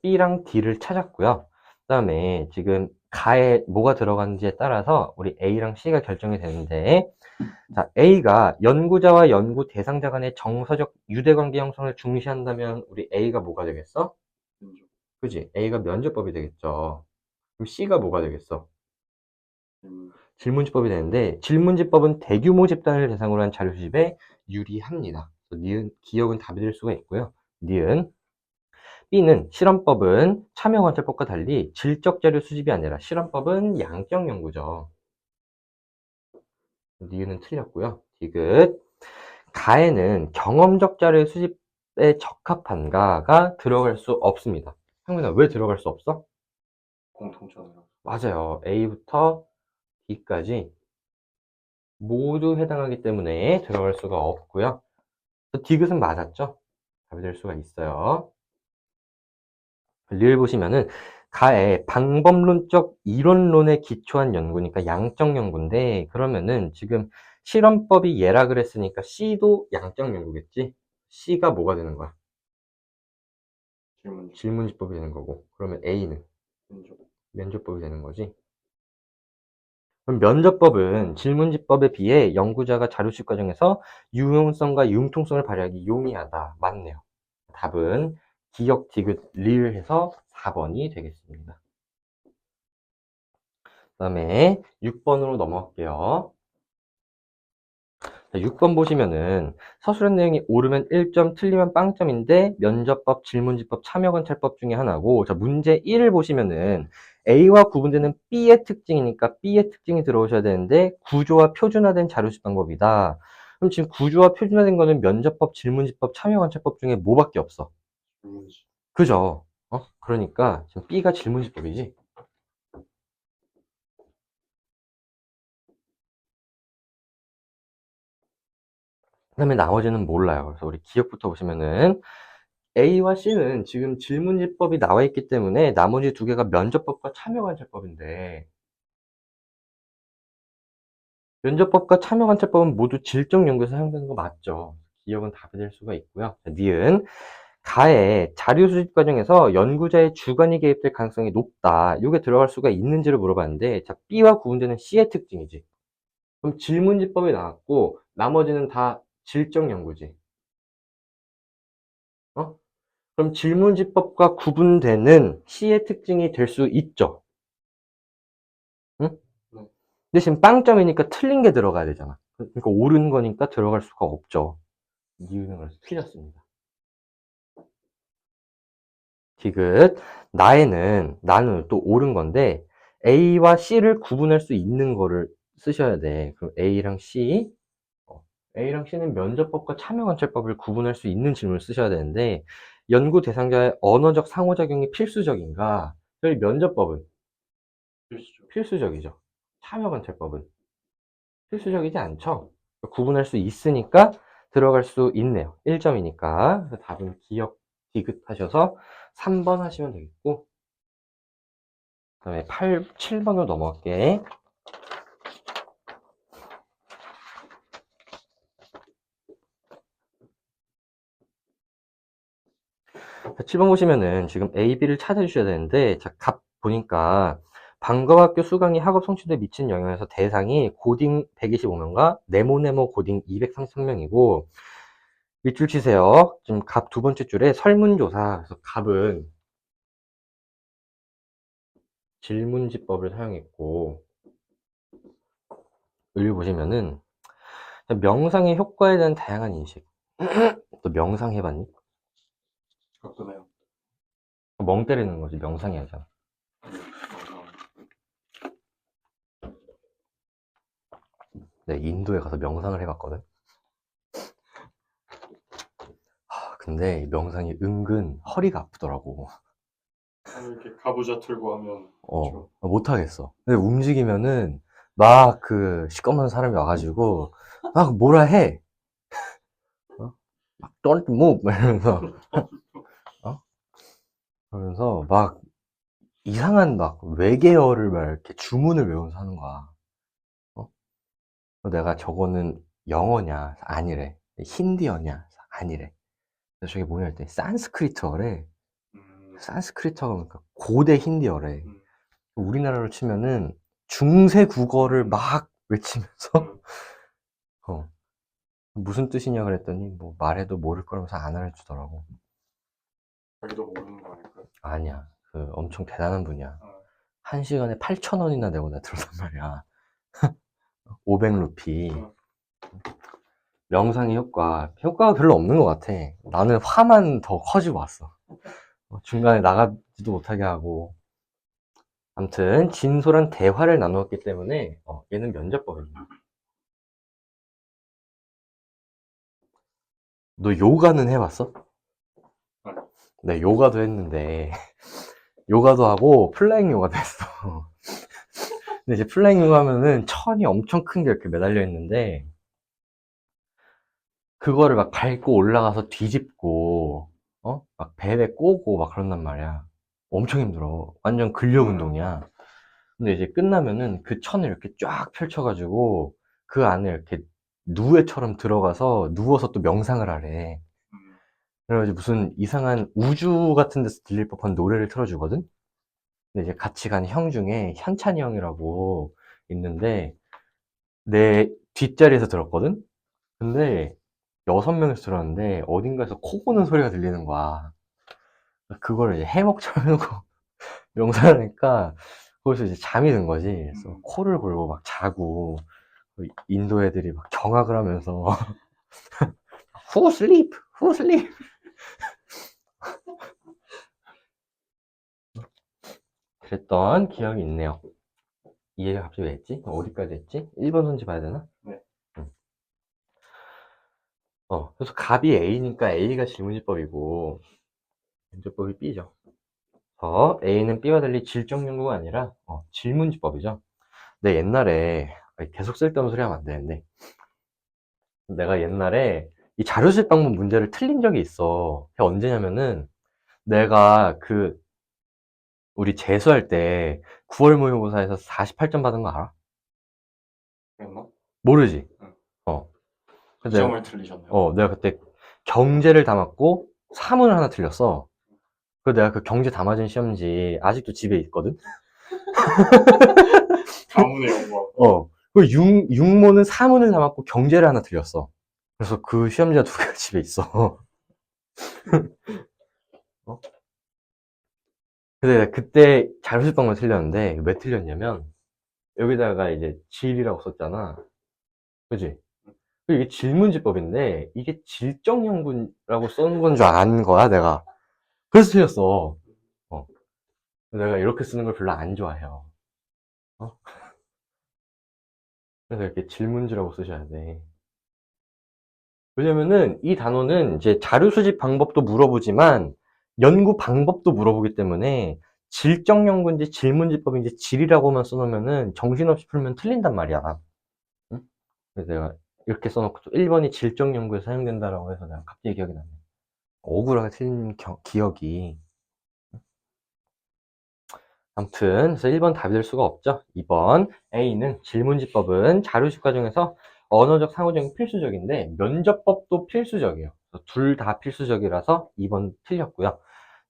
B랑 D를 찾았고요. 그 다음에 지금 가에 뭐가 들어가는지에 따라서 우리 A랑 C가 결정이 되는데, 자, A가 연구자와 연구 대상자 간의 정서적 유대관계 형성을 중시한다면 우리 A가 뭐가 되겠어? 면접. 그지? A가 면접법이 되겠죠. 그럼 C가 뭐가 되겠어? 질문. 질문지법이 되는데, 질문지법은 대규모 집단을 대상으로 한 자료 수집에 유리합니다. 그래서 니은, 기억은 답이 될 수가 있고요. 니은 B는 실험법은 참여관찰법과 달리 질적 자료 수집이 아니라 실험법은 양적 연구죠. 니은은 틀렸고요. 디귿 가에는 경험적 자료의 수집에 적합한가가 들어갈 수 없습니다. 형민아, 왜 들어갈 수 없어? 공통점이라고. 맞아요. A부터 D까지 모두 해당하기 때문에 들어갈 수가 없고요. 디귿은 맞았죠? 답이 될 수가 있어요. 리을 보시면은 가에 방법론적 이론론에 기초한 연구니까 양적 연구인데, 그러면은 지금 실험법이 얘라 그랬으니까 C도 양적 연구겠지? C가 뭐가 되는 거야? 질문. 질문지법이 되는 거고, 그러면 A는 면접. 면접법이 되는 거지. 그럼 면접법은 질문지법에 비해 연구자가 자료수집 과정에서 유용성과 융통성을 발휘하기 용이하다. 맞네요. 답은 기역, 디귿, 리을 해서 4번이 되겠습니다. 그 다음에 6번으로 넘어갈게요. 6번 보시면은 서술한 내용이 옳으면 1점, 틀리면 0점인데 면접법, 질문지법, 참여관찰법 중에 하나고, 자, 문제 1을 보시면은 A와 구분되는 B의 특징이니까 B의 특징이 들어오셔야 되는데 구조와 표준화된 자료수집 방법이다. 그럼 지금 구조와 표준화된 거는 면접법, 질문지법, 참여관찰법 중에 뭐밖에 없어? 질문지. 그죠? 그러니까 지금 B가 질문지법이지. 그 다음에 나머지는 몰라요. 그래서 우리 기억부터 보시면은 A와 C는 지금 질문지법이 나와 있기 때문에 나머지 두 개가 면접법과 참여관찰법인데, 면접법과 참여관찰법은 모두 질적 연구에서 사용되는 거 맞죠? 기억은 답이 될 수가 있고요. 자, 니은 가에 자료 수집 과정에서 연구자의 주관이 개입될 가능성이 높다. 이게 들어갈 수가 있는지를 물어봤는데, 자, B와 구분되는 C의 특징이지. 그럼 질문지법이 나왔고 나머지는 다 질적 연구지. 어? 그럼 질문지법과 구분되는 C의 특징이 될 수 있죠. 응? 네. 대신 빵점이니까 틀린 게 들어가야 되잖아. 그러니까 옳은 거니까 들어갈 수가 없죠. 이유는 그래서 틀렸습니다. 디귿 나는 또 옳은 건데 A와 C를 구분할 수 있는 거를 쓰셔야 돼. 그럼 A랑 C, A랑 C는 면접법과 참여관찰법을 구분할 수 있는 질문을 쓰셔야 되는데, 연구 대상자의 언어적 상호작용이 필수적인가? 저희 면접법은 필수죠. 필수적이죠. 참여관찰법은 필수적이지 않죠. 구분할 수 있으니까 들어갈 수 있네요. 1점이니까. 답은 기억, 디귿 하셔서 3번 하시면 되겠고, 그 다음에 7번으로 넘어갈게. 7번 보시면은 지금 A, B를 찾아주셔야 되는데, 자, 값 보니까 방과 학교 수강이 학업 성취도에 미친 영향에서 대상이 고딩 125명과 네모네모 고딩 233명이고, 밑줄 치세요. 지금 값 두 번째 줄에 설문조사. 그래서 값은 질문지법을 사용했고, 여기 보시면은 명상의 효과에 대한 다양한 인식. 또 명상 해봤니? 가끔 해요. 멍 때리는 거지. 명상이 아니잖아. 네. 맞아. 내가 인도에 가서 명상을 해봤거든. 근데 이 명상이 은근 허리가 아프더라고. 이렇게 가부좌 틀고 하면 그렇죠. 못하겠어. 근데 움직이면은 막 그 시꺼먼 사람이 와가지고 막 뭐라 해. 막 don't move 이러면서 어? 그러면서 막 이상한 막 외계어를 막 이렇게 주문을 외우면서 하는 거야. 어? 내가 저거는 영어냐? 아니래. 힌디어냐? 아니래. 그래서 저게 뭐냐 했더니 산스크리트어래. 음, 산스크리트어가 그러니까 고대 힌디어래. 음, 우리나라로 치면은 중세 국어를 막 외치면서 음. 어, 무슨 뜻이냐 그랬더니 뭐 말해도 모를 거라면서 안 알려주더라고. 자기도 모르는 거 아닐까요? 아니야. 그 엄청 대단한 분이야. 어, 1시간에 8,000원이나 내고 나 들었단 말이야. 500루피. 어, 명상의 효과가 별로 없는 것 같아. 나는 화만 더 커지고 왔어. 중간에 나가지도 못하게 하고. 아무튼 진솔한 대화를 나누었기 때문에 얘는 면접법입니다. 너 요가는 해봤어? 어. 네, 요가도 했는데 요가도 하고 플라잉 요가도 했어. 근데 이제 플라잉 요가 하면은 천이 엄청 큰 게 이렇게 매달려 있는데 그거를 막 밟고 올라가서 뒤집고 막 배에 꼬고 막 그런단 말이야. 엄청 힘들어. 완전 근력 운동이야. 근데 이제 끝나면은 그 천을 이렇게 쫙 펼쳐가지고 그 안에 이렇게 누에처럼 들어가서 누워서 또 명상을 하래. 음, 그래가지고 무슨 이상한 우주 같은 데서 들릴 법한 노래를 틀어주거든? 근데 이제 같이 간 형 중에 현찬이 형이라고 있는데 내 뒷자리에서 들었거든? 근데 6명이서 들었는데 어딘가에서 코 고는 소리가 들리는 거야. 그걸 이제 해먹처럼 해놓고 명상하니까 거기서 이제 잠이 든 거지. 그래서 코를 골고 막 자고 인도 애들이 막 경악을 하면서 Who sleep? Who sleep? 그랬던 기억이 있네요. 이해가 갑자기 왜 했지? 어디까지 했지? 1번 손지 봐야 되나? 네. 응. 그래서 갑이 A니까 A가 질문지법이고 문제법이 B죠. A는 B와 달리 질적 연구가 아니라 질문지법이죠. 내 옛날에 계속 쓸데없는 소리 하면 안 되는데 내가 옛날에 이 자료실 방법 문제를 틀린 적이 있어. 그게 언제냐면은 내가 우리 재수할 때 9월 모의고사에서 48점 받은 거 알아? 그랬나? 모르지? 응. 어. 이 근데 점을 틀리셨네요. 내가 그때 경제를 다 맞고 사문을 하나 틀렸어. 그 내가 그 경제 다 맞은 시험지 아직도 집에 있거든? 가문의 영광. 그 육모는 사문을 다 맞고 경제를 하나 틀렸어. 그래서 그 시험지가 2개가 집에 있어. 어? 근데 내가 그때 자료실방만 틀렸는데 왜 틀렸냐면 여기다가 이제 질이라고 썼잖아. 그지? 이게 질문지법인데 이게 질적연구라고 써는 건 줄 아는 거야 내가. 그래서 틀렸어. 어. 내가 이렇게 쓰는 걸 별로 안 좋아해요. 어? 그래서 이렇게 질문지라고 쓰셔야 돼. 왜냐면은 이 단어는 이제 자료 수집 방법도 물어보지만 연구 방법도 물어보기 때문에 질적 연구인지 질문지법인지 질이라고만 써놓으면은 정신없이 풀면 틀린단 말이야. 응? 그래서 내가 이렇게 써놓고 또 1번이 질적 연구에 사용된다라고 해서 내가 갑자기 기억이 나네. 억울하게 틀린 기억이. 아무튼 그래서 1번 답이 될 수가 없죠. 2번 A는 질문지법은 자료식 과정에서 언어적 상호작용이 필수적인데 면접법도 필수적이에요. 둘 다 필수적이라서 2번 틀렸고요.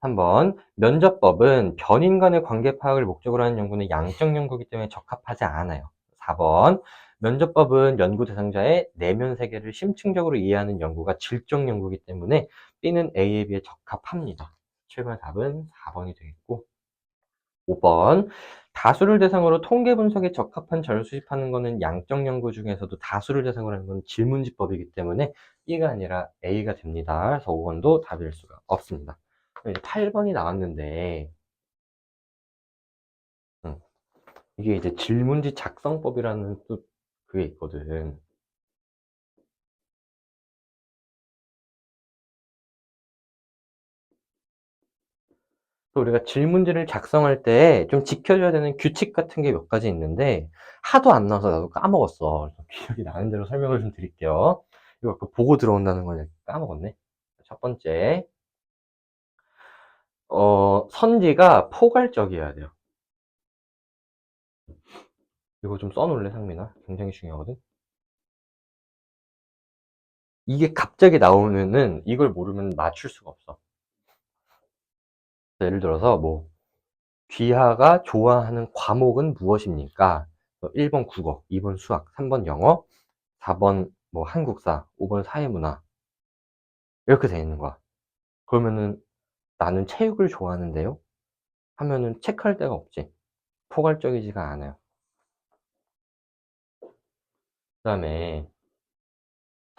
3번 면접법은 변인 간의 관계 파악을 목적으로 하는 연구는 양적 연구이기 때문에 적합하지 않아요. 4번 면접법은 연구 대상자의 내면 세계를 심층적으로 이해하는 연구가 질적 연구이기 때문에 B는 A에 비해 적합합니다. 최고의 답은 4번이 되겠고 5번 다수를 대상으로 통계 분석에 적합한 자료 수집하는 것은 양적 연구 중에서도 다수를 대상으로 하는 건 질문지법이기 때문에 B가 아니라 A가 됩니다. 그래서 5번도 답일 수가 없습니다. 이제 8번이 나왔는데 이게 이제 질문지 작성법이라는 또 그게 있거든. 또 우리가 질문지를 작성할 때 좀 지켜줘야 되는 규칙 같은 게 몇 가지 있는데 하도 안 나와서 나도 까먹었어. 그래서 기억이 나는 대로 설명을 좀 드릴게요. 이거 아까 보고 들어온다는 걸 까먹었네. 첫 번째, 선지가 포괄적이어야 돼요. 이거 좀 써놓을래, 상민아? 굉장히 중요하거든. 이게 갑자기 나오면은 이걸 모르면 맞출 수가 없어. 예를 들어서 뭐 귀하가 좋아하는 과목은 무엇입니까? 1번 국어, 2번 수학, 3번 영어, 4번 뭐 한국사, 5번 사회문화 이렇게 돼 있는 거야. 그러면은 나는 체육을 좋아하는데요? 하면은 체크할 데가 없지. 포괄적이지가 않아요. 그 다음에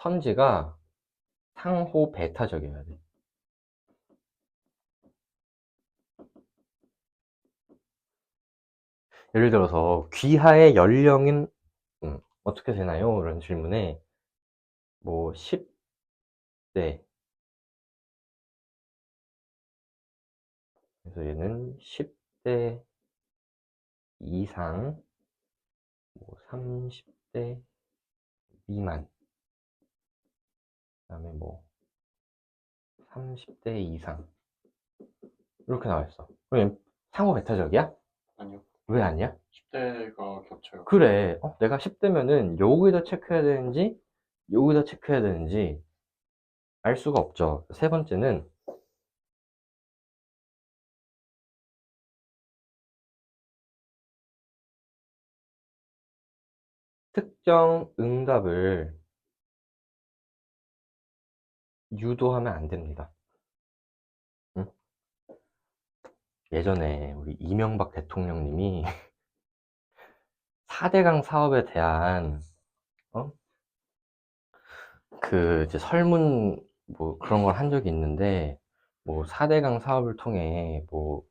선지가 상호 배타적이어야 돼. 예를 들어서 귀하의 연령은 어떻게 되나요? 이런 질문에 뭐 10대, 그래서 얘는 10대 이상, 뭐 30대 미만, 그 다음에 뭐 30대 이상 이렇게 나와 있어. 그럼 상호 배타적이야? 아니요. 왜 아니야? 10대가 겹쳐요. 그래. 내가 10대면은 여기다 체크해야 되는지 여기다 체크해야 되는지 알 수가 없죠. 세 번째는 특정 응답을 유도하면 안 됩니다. 응? 예전에 우리 이명박 대통령님이 4대강 사업에 대한 어? 그 이제 설문 뭐 그런 걸 한 적이 있는데 뭐 4대강 사업을 통해 뭐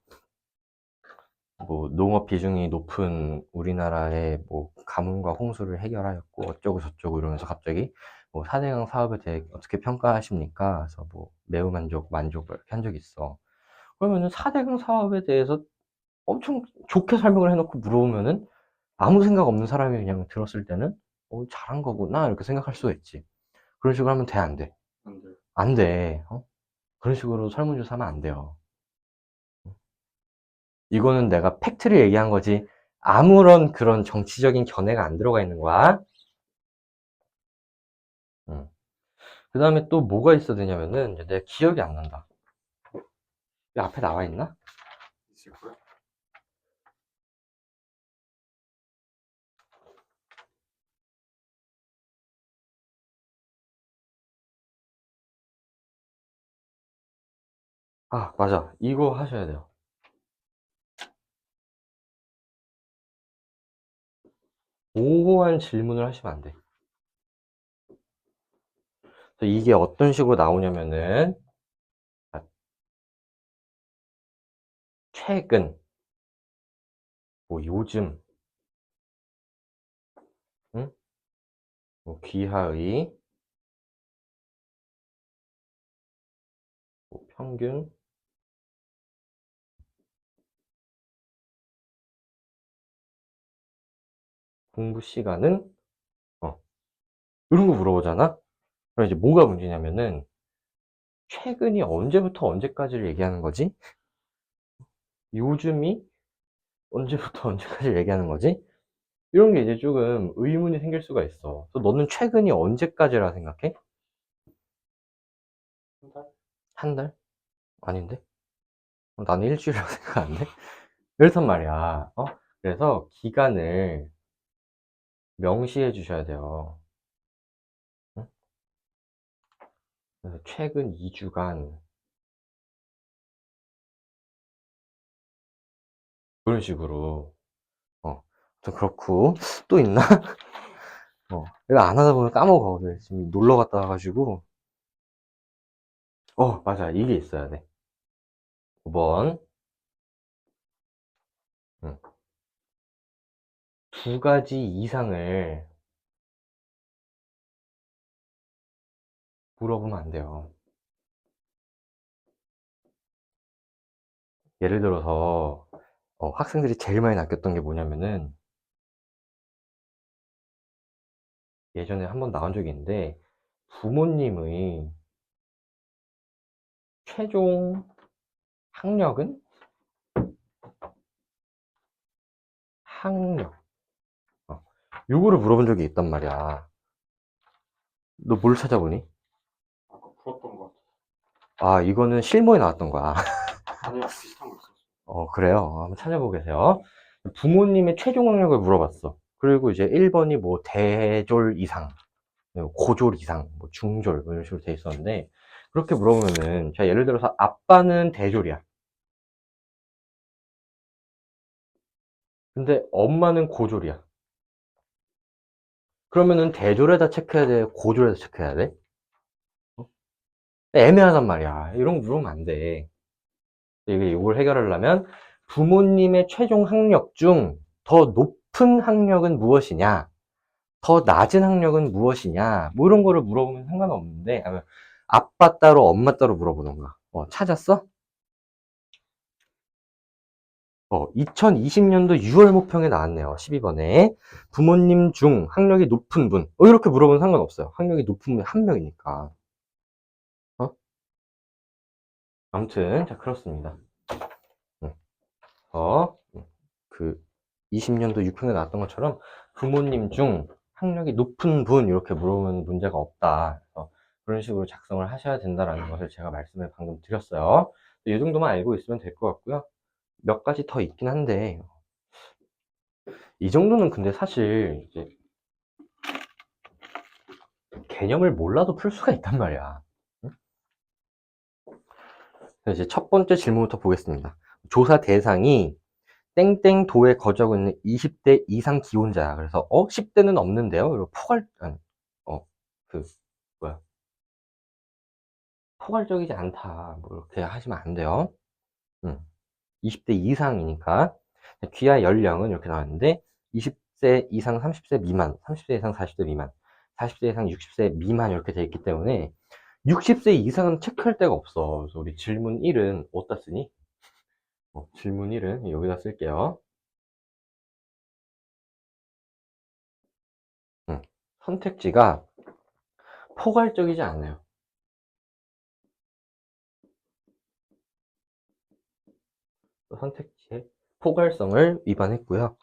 농업 비중이 높은 우리나라의 뭐 가뭄과 홍수를 해결하였고 어쩌고 저쩌고 이러면서 갑자기 뭐 4대강 사업에 대해 어떻게 평가하십니까? 그래서 뭐 매우 만족 이렇게 한 적이 있어. 그러면은 4대강 사업에 대해서 엄청 좋게 설명을 해놓고 물어보면은 아무 생각 없는 사람이 그냥 들었을 때는 잘한 거구나 이렇게 생각할 수가 있지. 그런 식으로 하면 돼, 안 돼? 안 돼요. 안 돼. 그런 식으로 설문조사 하면 안 돼요. 이거는 내가 팩트를 얘기한 거지 아무런 그런 정치적인 견해가 안 들어가 있는 거야. 그 다음에 또 뭐가 있어야 되냐면은 이제 내가 기억이 안 난다. 여기 앞에 나와 있나? 있을 거요. 아, 맞아. 이거 하셔야 돼요. 모호한 질문을 하시면 안 돼. 그래서 이게 어떤 식으로 나오냐면은 아, 최근, 뭐 요즘, 응? 뭐 귀하의, 뭐 평균, 공부 시간은 어, 이런 거 물어보잖아. 그럼 이제 뭐가 문제냐면은 최근이 언제부터 언제까지를 얘기하는 거지? 요즘이 언제부터 언제까지 얘기하는 거지? 이런 게 이제 조금 의문이 생길 수가 있어. 그래서 너는 최근이 언제까지라 생각해? 한 달? 한 달? 아닌데? 나는 일주일이라고 생각 안 돼? 그렇단 말이야. 그래서 기간을 명시해 주셔야 돼요. 응? 그래서 최근 2주간 그런 식으로 좀 그렇고 또 있나? 내가 안 하다 보면 까먹어. 그래, 지금 놀러 갔다 와가지고 맞아. 이게 있어야 돼. 5번 두 가지 이상을 물어보면 안 돼요. 예를 들어서 학생들이 제일 많이 낚였던 게 뭐냐면은 예전에 한번 나온 적이 있는데 부모님의 최종 학력은? 학력. 요거를 물어본 적이 있단 말이야. 너 뭘 찾아보니? 아까 풀었던 것 같아. 아, 이거는 실무에 나왔던 거야. 아니야, 비슷한 거 있었어. 그래요. 한번 찾아보고 계세요. 부모님의 최종 학력을 물어봤어. 그리고 이제 1번이 뭐 대졸 이상, 고졸 이상, 뭐 중졸, 뭐 이런 식으로 돼 있었는데, 그렇게 물어보면은, 자, 예를 들어서 아빠는 대졸이야. 근데 엄마는 고졸이야. 그러면은 대졸에다 체크해야 돼? 고졸에다 체크해야 돼? 어? 애매하단 말이야. 이런 거 물으면 안 돼. 이걸 해결하려면 부모님의 최종 학력 중 더 높은 학력은 무엇이냐? 더 낮은 학력은 무엇이냐? 뭐 이런 거를 물어보면 상관없는데, 아니면 아빠 따로 엄마 따로 물어보던가. 찾았어? 2020년도 6월 모평에 나왔네요. 12번에. 부모님 중 학력이 높은 분. 이렇게 물어보면 상관없어요. 학력이 높은 분 한 명이니까. 아무튼, 자, 그렇습니다. 응. 그 20년도 6평에 나왔던 것처럼 부모님 중 학력이 높은 분 이렇게 물어보면 문제가 없다. 그래서 그런 식으로 작성을 하셔야 된다라는 것을 제가 말씀을 방금 드렸어요. 이 정도만 알고 있으면 될 것 같고요. 몇 가지 더 있긴 한데 이 정도는 근데 사실 이제 개념을 몰라도 풀 수가 있단 말이야. 응? 그래서 이제 첫 번째 질문부터 보겠습니다. 조사 대상이 땡땡도에 거주하고 있는 20대 이상 기혼자야. 그래서 10대는 없는데요. 그리고 아니, 어, 그 뭐야, 포괄적이지 않다. 뭐 이렇게 하시면 안 돼요. 20대 이상이니까. 귀하 연령은 이렇게 나왔는데 20세 이상 30세 미만, 30세 이상 40세 미만, 40세 이상 60세 미만 이렇게 돼 있기 때문에 60세 이상은 체크할 데가 없어. 그래서 우리 질문 1은 어디다 쓰니? 질문 1은 여기다 쓸게요. 선택지가 포괄적이지 않아요. 선택지의 포괄성을 위반했고요.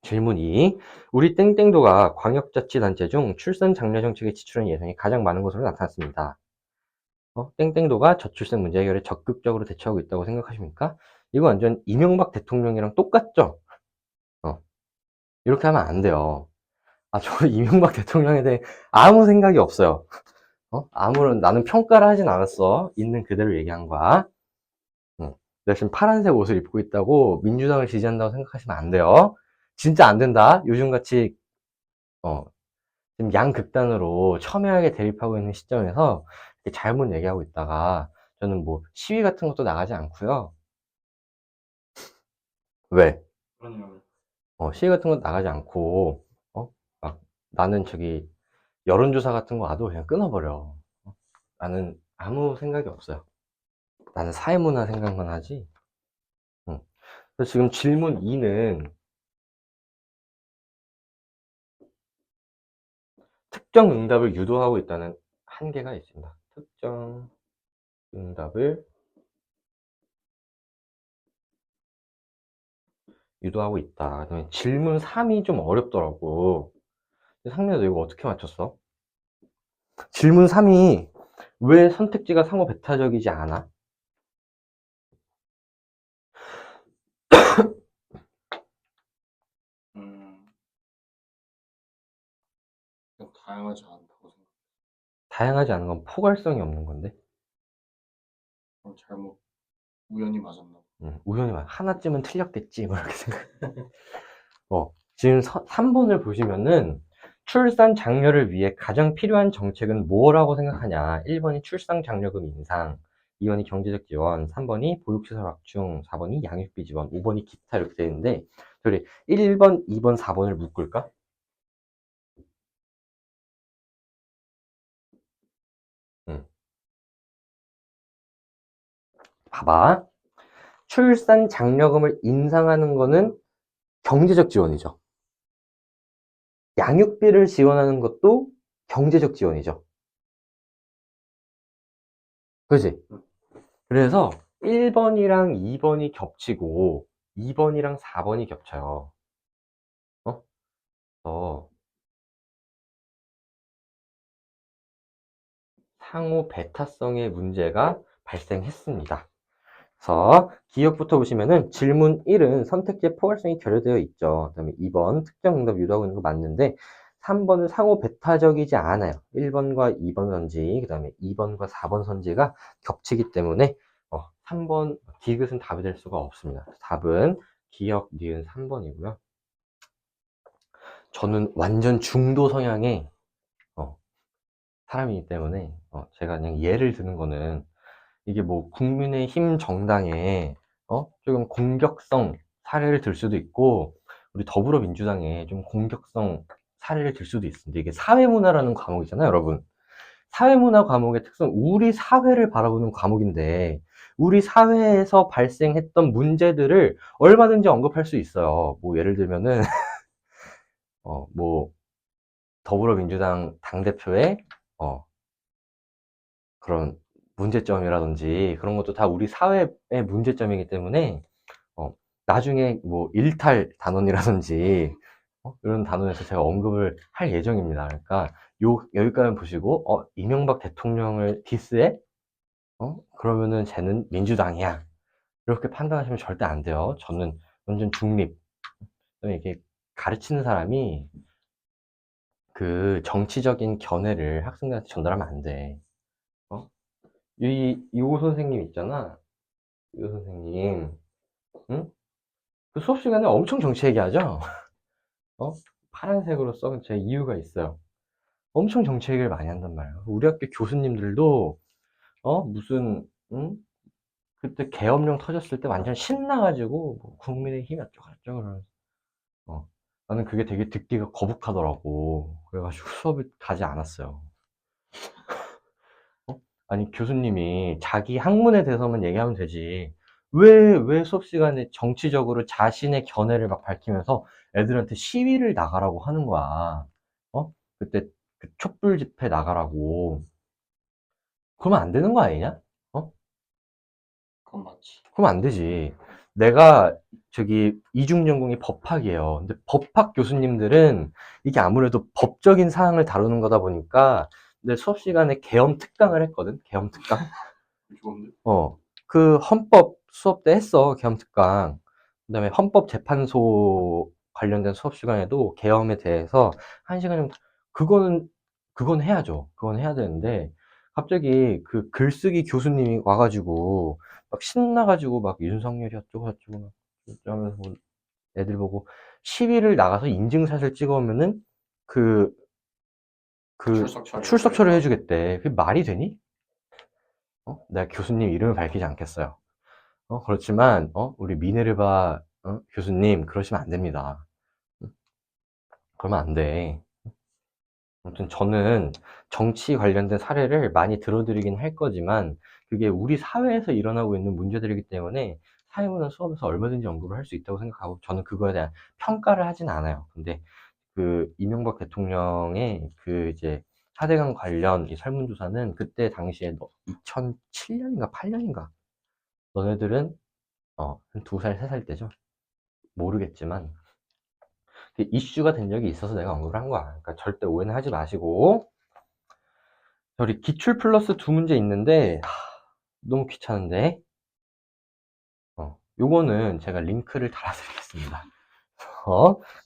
질문 2. 우리 땡땡도가 광역자치단체 중 출산 장려 정책에 지출한 예산이 가장 많은 것으로 나타났습니다. 땡땡도가 저출생 문제 해결에 적극적으로 대처하고 있다고 생각하십니까? 이거 완전 이명박 대통령이랑 똑같죠? 이렇게 하면 안 돼요. 저 이명박 대통령에 대해 아무 생각이 없어요. 아무런, 나는 평가를 하진 않았어. 있는 그대로 얘기한 거야. 내가 지금 파란색 옷을 입고 있다고 민주당을 지지한다고 생각하시면 안 돼요. 진짜 안 된다. 요즘같이 지금 양극단으로 첨예하게 대립하고 있는 시점에서 이렇게 잘못 얘기하고 있다가 저는 뭐 시위 같은 것도 나가지 않고요. 왜? 그러냐면, 시위 같은 것도 나가지 않고 막 나는 저기 여론조사 같은 거 와도 그냥 끊어버려. 나는 아무 생각이 없어요. 나는 사회문화 생각만 하지. 응. 그래서 지금 질문 2는 특정 응답을 유도하고 있다는 한계가 있습니다. 특정 응답을 유도하고 있다. 그다음에 질문 3이 좀 어렵더라고. 상민아, 너 이거 어떻게 맞췄어? 질문 3이 왜 선택지가 상호 배타적이지 않아? 음, 그냥 다양하지 않다고 생각. 다양하지 않은 건 포괄성이 없는 건데. 그럼 잘못, 우연히 맞았나 봐. 우연히 하나쯤은 틀렸겠지. 뭐 이렇게 생각. 지금 3번을 보시면은 출산 장려를 위해 가장 필요한 정책은 뭐라고 생각하냐? 1번이 출산 장려금 인상, 2번이 경제적 지원, 3번이 보육시설 확충, 4번이 양육비 지원, 5번이 기타 이렇게 되어 있는데, 저희 1번, 2번, 4번을 묶을까? 봐봐. 출산 장려금을 인상하는 거는 경제적 지원이죠. 양육비를 지원하는 것도 경제적 지원이죠. 그지? 그래서 1번이랑 2번이 겹치고 2번이랑 4번이 겹쳐요. 상호 배타성의 문제가 발생했습니다. 그래서 기억부터 보시면은 질문 1은 선택지의 포괄성이 결여되어 있죠. 그 다음에 2번 특정 응답 유도하고 있는 거 맞는데 3번은 상호 배타적이지 않아요. 1번과 2번 선지, 그 다음에 2번과 4번 선지가 겹치기 때문에 3번 디귿은 답이 될 수가 없습니다. 답은 기억 니은 3번이고요. 저는 완전 중도 성향의 사람이기 때문에 제가 그냥 예를 드는 거는 이게 뭐 국민의힘 정당에 조금 공격성 사례를 들 수도 있고 우리 더불어민주당에 좀 공격성 사례를 들 수도 있습니다. 이게 사회문화라는 과목이잖아요, 여러분. 사회문화 과목의 특성, 우리 사회를 바라보는 과목인데 우리 사회에서 발생했던 문제들을 얼마든지 언급할 수 있어요. 뭐 예를 들면은 뭐 더불어민주당 당대표의 그런 문제점이라든지 그런 것도 다 우리 사회의 문제점이기 때문에 나중에 뭐 일탈 단원이라든지 이런 단원에서 제가 언급을 할 예정입니다. 그러니까 여기까지 보시고 이명박 대통령을 디스해? 그러면은 쟤는 민주당이야. 이렇게 판단하시면 절대 안 돼요. 저는 완전 중립. 이게 가르치는 사람이 그 정치적인 견해를 학생들한테 전달하면 안 돼. 요 선생님 있잖아. 요 선생님. 응? 그 수업 시간에 엄청 정치 얘기하죠? 파란색으로 써은 제 이유가 있어요. 엄청 정치 얘기를 많이 한단 말이에요. 우리 학교 교수님들도, 무슨, 응? 그때 계엄령 터졌을 때 완전 신나가지고, 뭐 국민의힘 어쩌고저쩌고 그러면서, 나는 그게 되게 듣기가 거북하더라고. 그래가지고 수업을 가지 않았어요. 아니, 교수님이 자기 학문에 대해서만 얘기하면 되지. 왜 수업 시간에 정치적으로 자신의 견해를 막 밝히면서 애들한테 시위를 나가라고 하는 거야. 그때 그 촛불 집회 나가라고. 그러면 안 되는 거 아니냐? 어? 그건 맞지. 그러면 안 되지. 내가 저기 이중전공이 법학이에요. 근데 법학 교수님들은 이게 아무래도 법적인 사항을 다루는 거다 보니까 내 수업 시간에 계엄 특강을 했거든. 계엄 특강. 좋은데? 그 헌법 수업 때 했어, 계엄 특강. 그 다음에 헌법재판소 관련된 수업 시간에도 계엄에 대해서 1시간 정도, 그건 해야죠. 그건 해야 되는데, 갑자기 그 글쓰기 교수님이 와가지고, 막 신나가지고 막 윤석열이 어쩌고저쩌고 막, 하면서 뭐 애들 보고 시위를 나가서 인증샷을 찍어오면은 그, 출석 처리 해주겠대. 그게 말이 되니? 내가 교수님 이름을 밝히지 않겠어요. 그렇지만, 우리 미네르바, 교수님, 그러시면 안 됩니다. 그러면 안 돼. 아무튼 저는 정치 관련된 사례를 많이 들어드리긴 할 거지만, 그게 우리 사회에서 일어나고 있는 문제들이기 때문에, 사회문화 수업에서 얼마든지 언급을 할 수 있다고 생각하고, 저는 그거에 대한 평가를 하진 않아요. 근데, 그, 이명박 대통령의 그 이제, 4대강 관련 이 설문조사는 그때 당시에 2007년인가 8년인가, 너네들은 한 2살, 3살 때죠. 모르겠지만 이슈가 된 적이 있어서 내가 언급을 한 거야. 그러니까 절대 오해는 하지 마시고. 우리 기출 플러스 2문제 있는데 너무 귀찮은데 요거는 제가 링크를 달아드리겠습니다.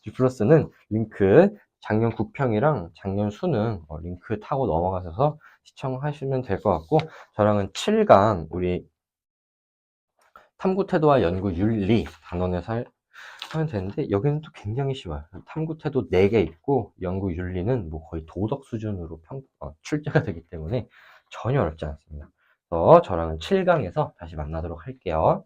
G 플러스는 링크 작년 국평이랑 작년 수능 링크 타고 넘어가셔서 시청하시면 될 것 같고, 저랑은 7강 우리 탐구 태도와 연구 윤리 단원에서 하면 되는데, 여기는 또 굉장히 쉬워요. 탐구 태도 4개 있고 연구 윤리는 뭐 거의 도덕 수준으로 출제가 되기 때문에 전혀 어렵지 않습니다. 그래서 저랑은 7강에서 다시 만나도록 할게요.